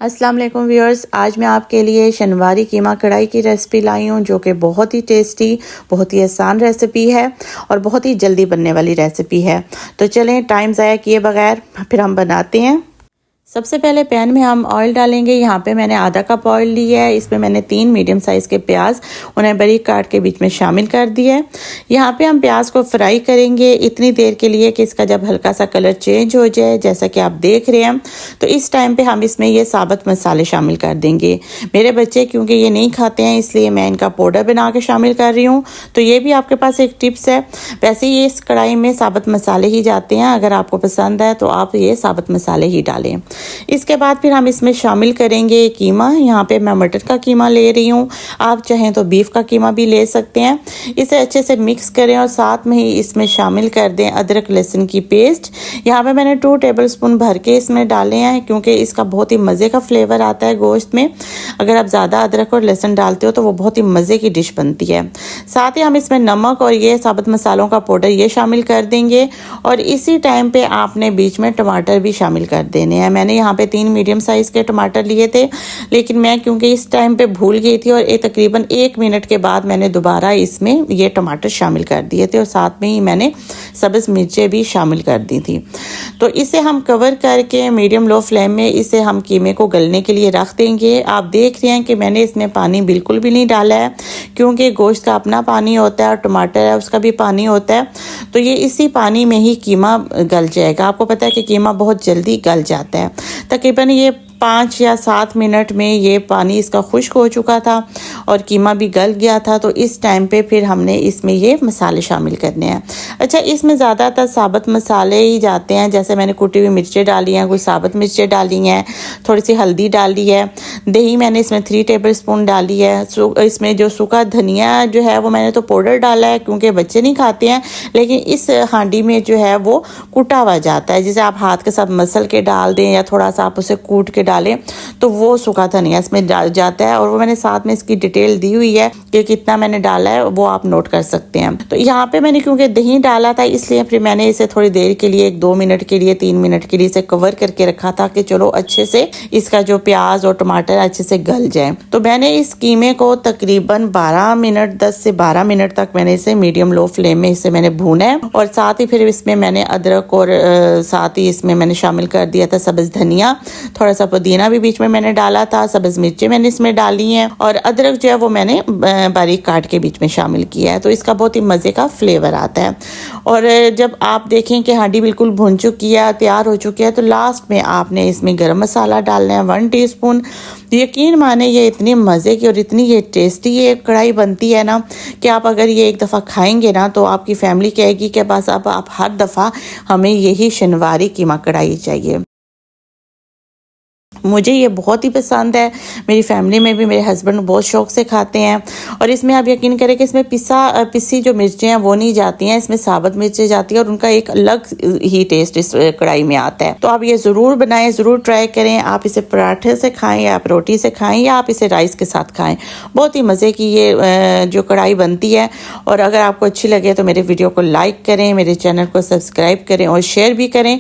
अस्सलाम वालेकुम व्यूअर्स, आज मैं आपके लिए शनवारी कीमा कढ़ाई की रेसिपी लाई हूँ जो कि बहुत ही टेस्टी, बहुत ही आसान रेसिपी है और बहुत ही जल्दी बनने वाली रेसिपी है। तो चलें टाइम ज़ाया किए बगैर फिर हम बनाते हैं। सबसे पहले पैन में हम ऑयल डालेंगे। यहाँ पे मैंने आधा कप ऑयल लिया है। इसमें मैंने 3 मीडियम साइज़ के प्याज उन्हें बारीक काट के बीच में शामिल कर दिया है। यहाँ पे हम प्याज को फ्राई करेंगे इतनी देर के लिए कि इसका जब हल्का सा कलर चेंज हो जाए, जैसा कि आप देख रहे हैं। तो इस टाइम पे हम इसमें ये साबुत मसाले शामिल कर देंगे। मेरे बच्चे क्योंकि ये नहीं खाते हैं इसलिए मैं इनका पाउडर बना के शामिल कर रही हूँ। तो ये भी आपके पास एक टिप्स है। वैसे ये इस कढ़ाई में साबुत मसाले ही जाते हैं। अगर आपको पसंद है तो आप ये साबुत मसाले ही डालें। इसके बाद फिर हम इसमें शामिल करेंगे कीमा। यहाँ पे मैं मटर का कीमा ले रही हूँ, आप चाहें तो बीफ का कीमा भी ले सकते हैं। इसे अच्छे से मिक्स करें और साथ में ही इसमें शामिल कर दें अदरक लहसुन की पेस्ट। यहाँ पे मैंने 2 टेबलस्पून भर के इसमें डाले हैं क्योंकि इसका बहुत ही मज़े का फ्लेवर आता है गोश्त में। अगर आप ज़्यादा अदरक और लहसुन डालते हो तो वो बहुत ही मज़े की डिश बनती है। साथ ही हम इसमें नमक और ये साबुत मसालों का पाउडर ये शामिल कर देंगे और इसी टाइम पे आपने बीच में टमाटर भी शामिल कर देने हैं। मैंने यहाँ पे 3 मीडियम साइज़ के टमाटर लिए थे, लेकिन मैं क्योंकि इस टाइम पे भूल गई थी और तकरीबन 1 मिनट के बाद मैंने दोबारा इसमें ये टमाटर शामिल कर दिए थे और साथ में ही मैंने सब्ज़ मिर्चें भी शामिल कर दी थी। तो इसे हम कवर करके मीडियम लो फ्लेम में इसे हम कीमे को गलने के लिए रख देंगे। आप देख रहे हैं कि मैंने इसमें पानी बिल्कुल भी नहीं डाला है क्योंकि गोश्त का अपना पानी होता है और टमाटर है उसका भी पानी होता है। तो ये इसी पानी में ही कीमा गल जाएगा। आपको पता है कि कीमा बहुत जल्दी गल जाता है। तकरीबन ये 5 या 7 मिनट में ये पानी इसका खुश्क हो चुका था और कीमा भी गल गया था। तो इस टाइम पे फिर हमने इसमें ये मसाले शामिल करने हैं। अच्छा, इसमें ज़्यादातर साबुत मसाले ही जाते हैं। जैसे मैंने कुटी हुई मिर्चें डाली हैं, कुछ साबुत मिर्चें डाली हैं, थोड़ी सी हल्दी डाली है, दही मैंने इसमें 3 टेबलस्पून डाली है। इसमें जो सूखा धनिया जो है वो मैंने तो पाउडर डाला है क्योंकि बच्चे नहीं खाते हैं, लेकिन इस हांडी में जो है वो कुटा हुआ जाता है। जिसे आप हाथ के साथ मसल के डाल दें या थोड़ा सा आप उसे कूट के डालें तो वो सूखा धनिया इसमें डाल जाता है। और वो मैंने साथ में इसकी डिटेल दी हुई है कि कितना मैंने डाला है, वो आप नोट कर सकते हैं। तो यहाँ पे मैंने क्योंकि दही डाला था इसलिए फिर मैंने इसे थोड़ी देर के लिए 2 मिनट के लिए 3 मिनट के लिए इसे कवर करके रखा था कि चलो अच्छे से इसका जो प्याज और टमाटर अच्छे से गल जाए। तो मैंने इस कीमे को तकरीबन 12 मिनट 10 से 12 मिनट तक मैंने इसे मीडियम लो फ्लेम में इसे मैंने भूना है। और साथ ही फिर इसमें मैंने अदरक और साथ ही इसमें मैंने शामिल कर दिया था सब्ज़ धनिया, थोड़ा सा पुदीना भी बीच में मैंने डाला था, सब्ज़ मिर्चें मैंने इसमें डाली हैं और अदरक जो है वो मैंने बारीक काट के बीच में शामिल किया है। तो इसका बहुत ही मज़े का फ्लेवर आता है। और जब आप देखें कि हांडी बिल्कुल भुन चुकी है, तैयार हो चुकी है, तो लास्ट में आपने इसमें गरम मसाला डालना है 1 टीस्पून। यकीन माने ये इतनी मज़े की और इतनी ये टेस्टी ये कढ़ाई बनती है ना कि आप अगर ये एक दफ़ा खाएंगे ना तो आपकी फैमिली कहेगी कि बस अब आप हर दफ़ा हमें यही शनवारी कीमा कढ़ाई चाहिए। मुझे ये बहुत ही पसंद है। मेरी फैमिली में भी मेरे हस्बैंड बहुत शौक से खाते हैं। और इसमें आप यकीन करें कि इसमें पिसी जो मिर्चें हैं वो नहीं जाती हैं, इसमें साबुत मिर्चें जाती हैं और उनका एक अलग ही टेस्ट इस कढ़ाई में आता है। तो आप ये ज़रूर बनाएं, ज़रूर ट्राई करें। आप इसे पराठे से खाएं या आप रोटी से खाएं या आप इसे राइस के साथ खाएं। बहुत ही मज़े की ये जो कढ़ाई बनती है। और अगर आपको अच्छी लगे तो मेरे वीडियो को लाइक करें, मेरे चैनल को सब्सक्राइब करें और शेयर भी करें।